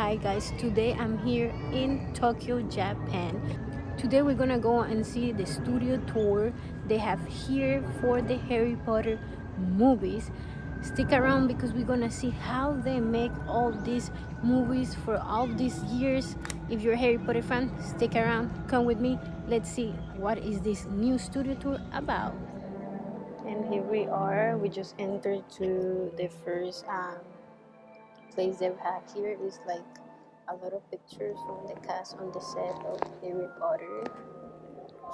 Hi guys, today I'm here in Tokyo, Japan. Today we're gonna go and see the studio tour they have here for the Harry Potter movies. Stick around because we're gonna see how they make all these movies for all these years. If you're a Harry Potter fan, stick around, come with me. Let's see what is this new studio tour about. And here we are. We just entered to the first place they've had here is like a lot of pictures from the cast on the set of Harry Potter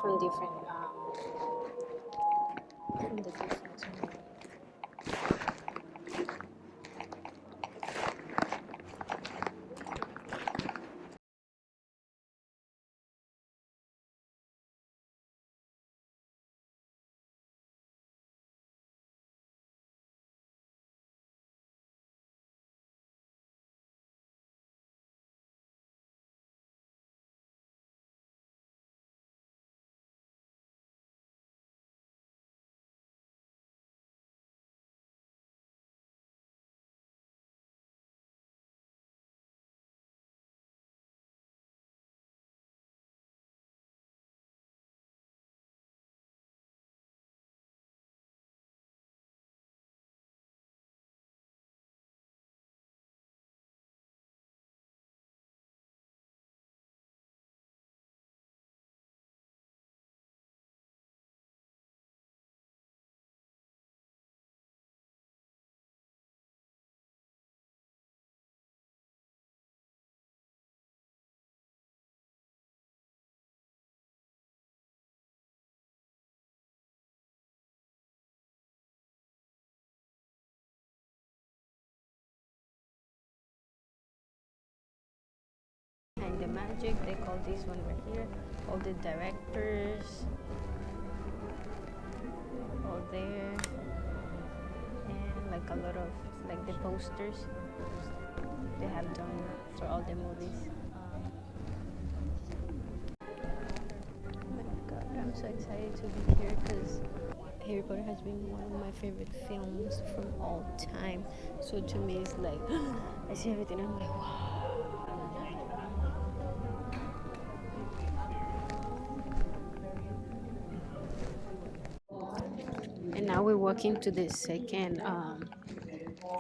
from different. And the magic, they call this one right here. All the directors, all there, and like a lot of like the posters they have done for all the movies. Oh my god, I'm so excited to be here because Harry Potter has been one of my favorite films from all time. So to me, it's like I see everything. I'm like, wow. And now we're walking to the second,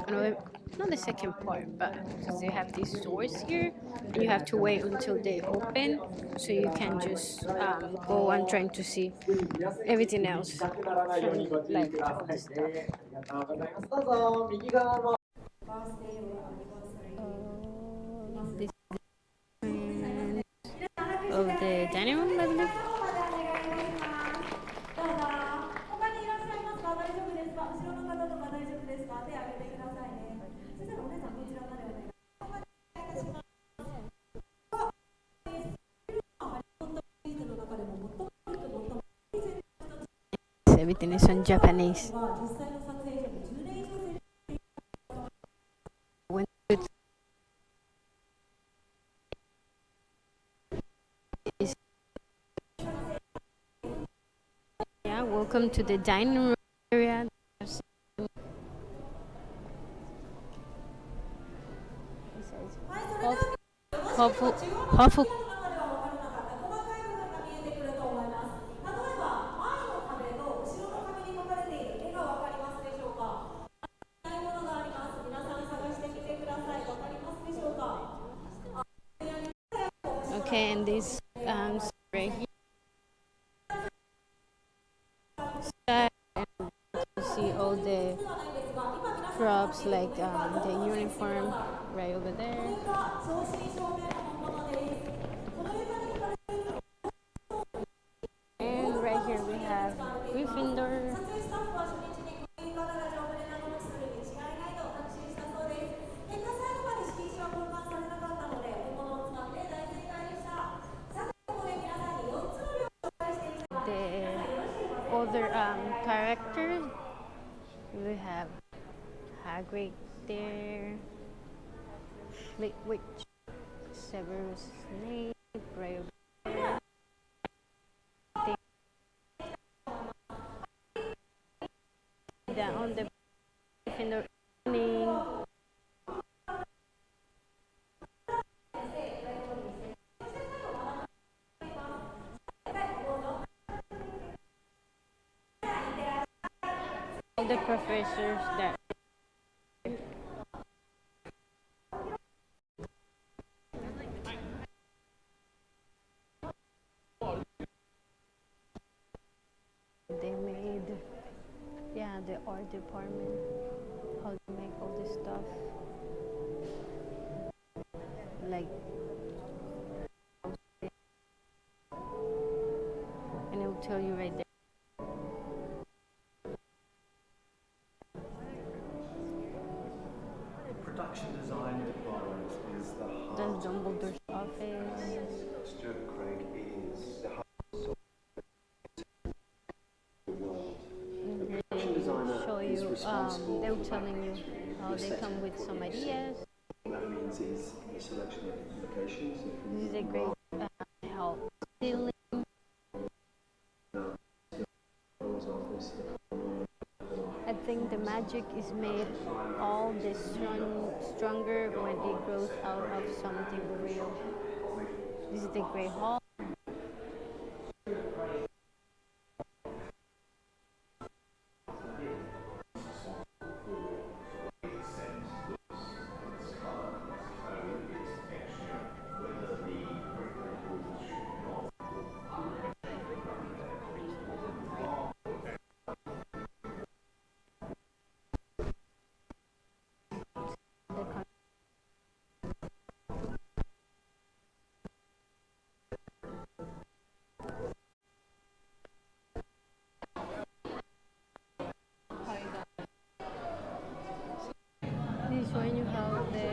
another, not the second part, but because they have these stores here, and you have to wait until they open, so you can just go and trying to see everything else from like all the stuff. This of the dining room, I believe. Everything is on Japanese. When yeah, welcome to the dining room area. Hopeful, hopeful. Okay, and this right here, and you see all the props like the uniform right over there. And right here we have Gryffindor. The other characters, we have Hagrid there, Flitwick, Severus Snape, right over there. Down on the Gryffindor, the professors that they made. Yeah, the art department, how to make all this stuff, like, and it will tell you right there. Production design department is the heart. That's Dumbledore's office. Stuart Craig is the heart of the world. The production designer Show is you, responsible they're for the telling you background, how the they setting come with for some the scene. ideas. What that means is the selection of locations. This is a great help. Ceiling. I think the magic is made all the stronger when it grows out of something real. This is the Great Hall. This is when you have the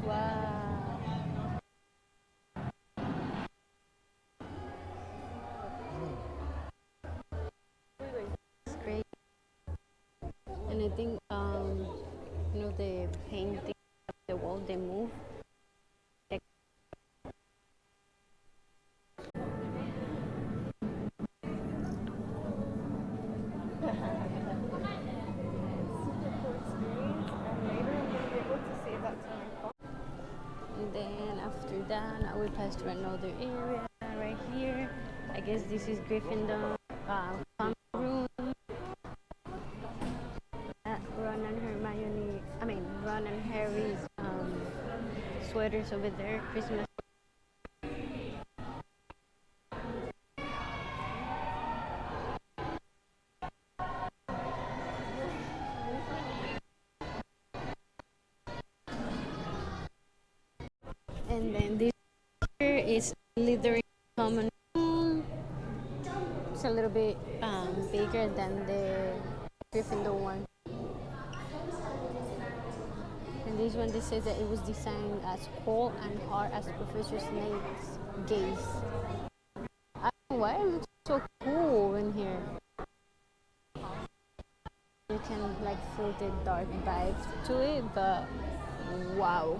wow. It's great. And I think the painting of the wall they move. And then after that, now we pass to another area right here. I guess this is Gryffindor common room. Ron and Harry's sweaters over there, Christmas. And then this here is Slytherin common room. It's a little bit bigger than the Gryffindor one. And this one, they says that it was designed as cold and hard as Professor Snape's gaze. I don't know why it looks so cool in here. You can like feel the dark vibes to it, but wow.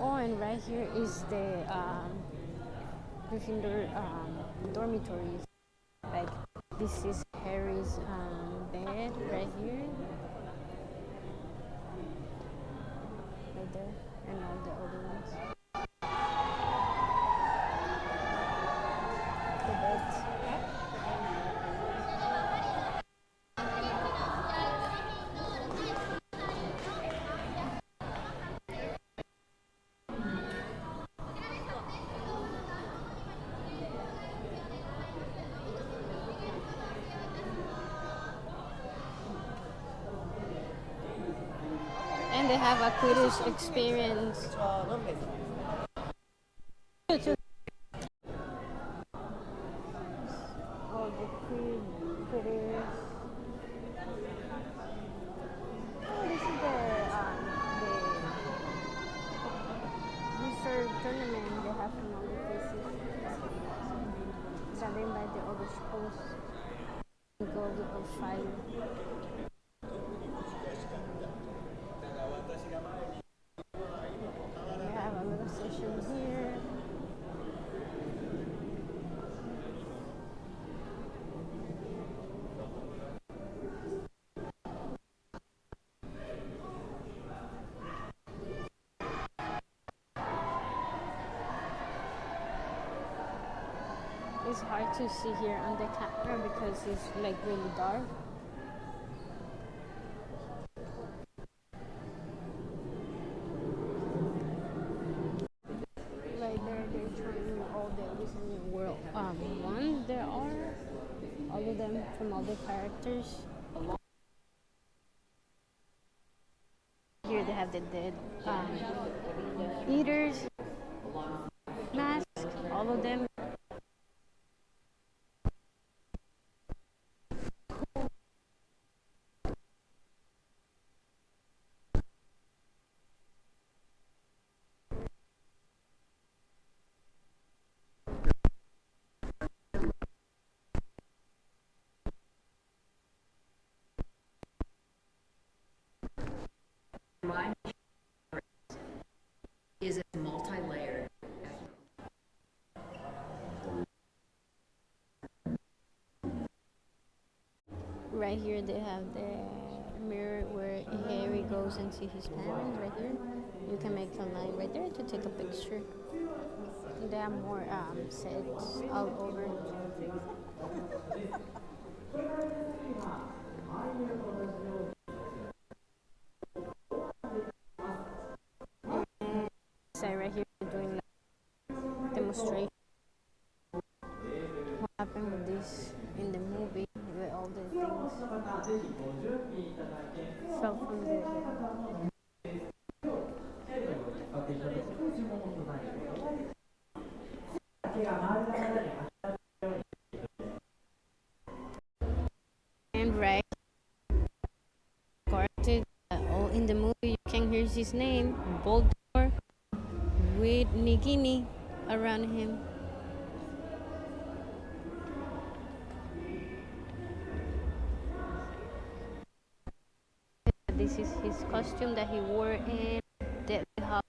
Oh, and right here is the Gryffindor dormitories. Like this is Harry's bed right here, right there, and all the other ones. The beds. And they have a Quidditch experience. All the critters. Oh, this is the research tournament they have from all the places. That they invite the other schools to go or fight. We have a little session here. It's hard to see here on the camera because it's like really dark. Right there, they're showing you all the Wizarding World ones there are. All of them from all the characters. Here they have the dead eaters mask. All of them. My is multi-layered. Right here they have the mirror where Harry goes and see his parents. Right here, you can make a line right there to take a picture. They have more sets all over. So right here they're doing like demonstration. What happened with this in the movie with all the things fell from the. And right, according all in the movie, you can hear his name, Voldemort, with Nagini around him. This is his costume that he wore in the house.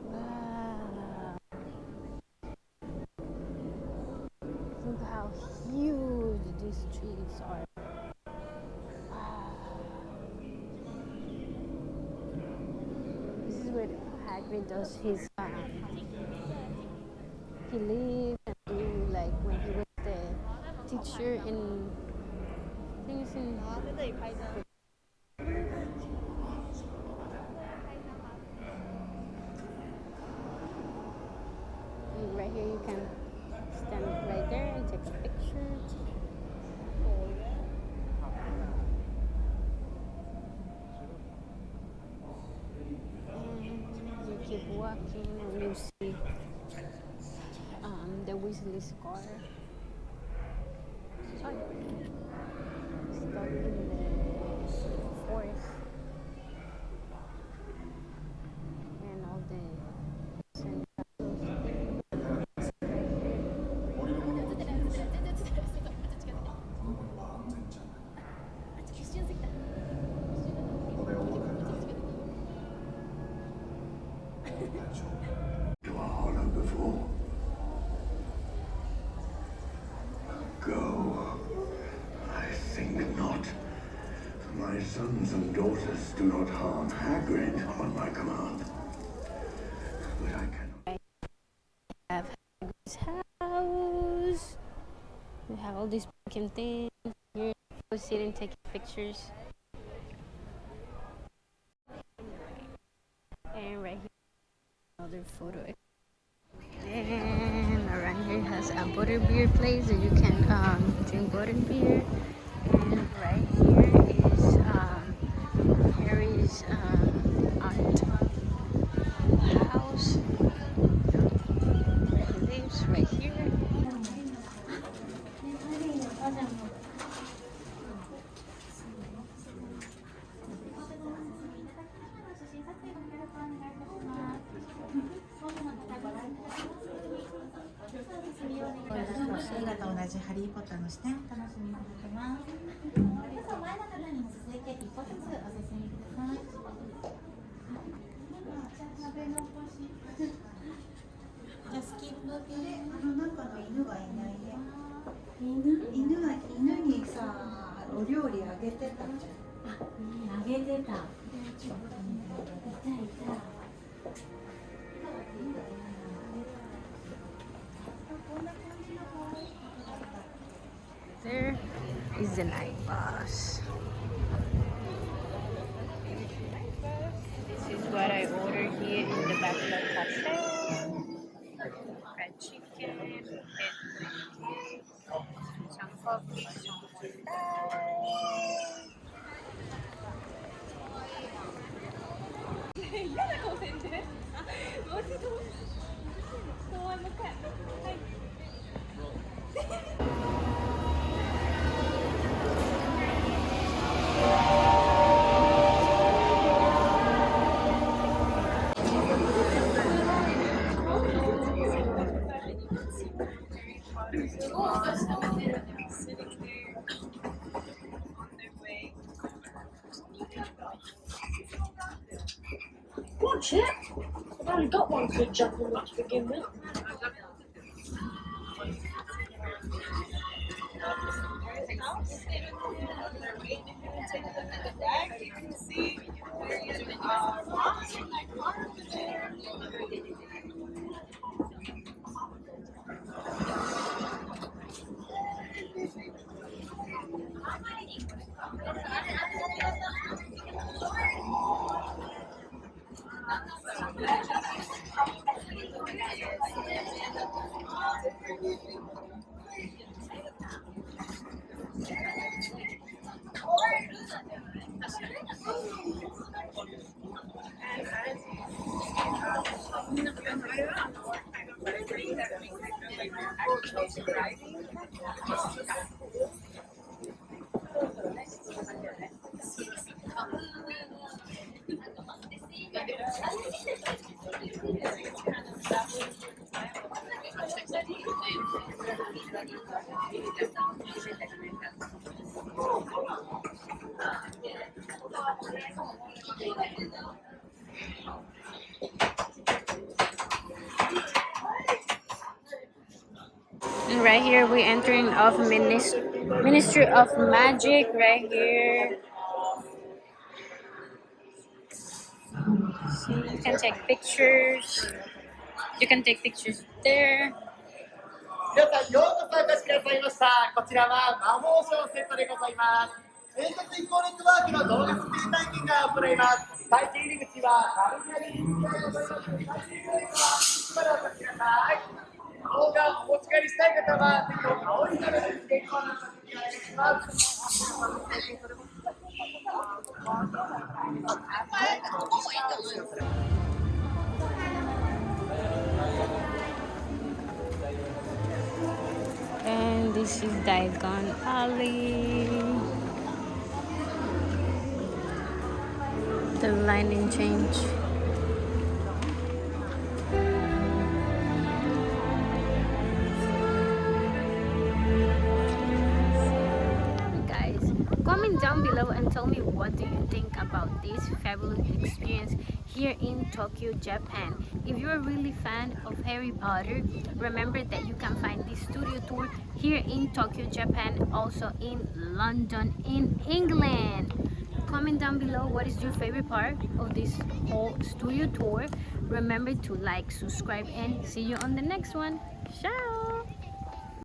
Wow. Look how huge these trees are. Wow. This is where Hagrid does his he lives and do like when he was the teacher in things in. And right here you can stand right there and take a picture. And you keep walking and you see the Weasley scar. Sorry. Stuck in the forest. And all the to a hollow before. Go. I think not. My sons and daughters do not harm Hagrid on my command. But I cannot. have Hagrid's house. We have all these broken things. Here, go sit and take pictures. And right here, another photo. And around here has a butterbeer place that you can drink butterbeer. And right here is Harry's art house where he lives right here. There is the night bus. This is what I ordered here in the Bachelor Cafe. Fried chicken, pancakes, some coffee, some more fries. Watch it. I've only got one good jump on to begin with. And right here we're entering of Ministry of Magic right here. See, you can take pictures. You can take pictures there. 皆さん、ようこそお越しくださいました。こちらは魔法省セットでございます。英国移行ネットワークの動画スピー体験が行います。体験入り口はカルビアリーにございます。体験入り口はまでお越しください。動画をお持ち帰りしたい方は、ぜひ青い丸に原稿の先にお願いします。And this is Diagon Alley. The lighting change. Guys, comment down below and tell me what do you think about this fabulous experience here in Tokyo, Japan. If you're a really fan of Harry Potter, remember that you can find this studio tour here in Tokyo, Japan, also in London, in England. Comment down below what is your favorite part of this whole studio tour. Remember to like, subscribe, and see you on the next one. Ciao!